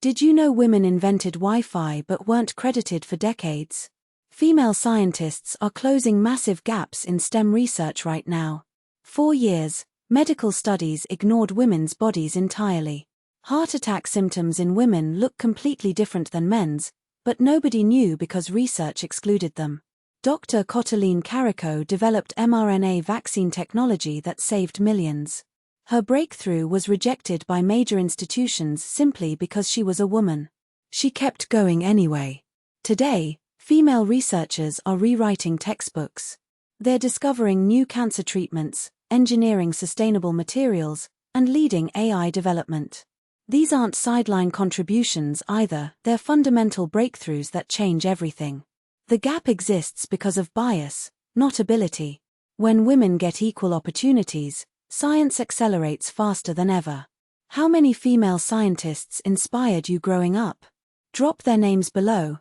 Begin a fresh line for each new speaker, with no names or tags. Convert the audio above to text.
Did you know women invented Wi-Fi but weren't credited for decades? Female scientists are closing massive gaps in STEM research right now. For years, medical studies ignored women's bodies entirely. Heart attack symptoms in women look completely different than men's, but nobody knew because research excluded them. Dr. Cotaline Carico developed mRNA vaccine technology that saved millions. Her breakthrough was rejected by major institutions simply because she was a woman. She kept going anyway. Today, female researchers are rewriting textbooks. They're discovering new cancer treatments, engineering sustainable materials, and leading AI development. These aren't sideline contributions either, they're fundamental breakthroughs that change everything. The gap exists because of bias, not ability. When women get equal opportunities, science accelerates faster than ever. How many female scientists inspired you growing up? Drop their names below,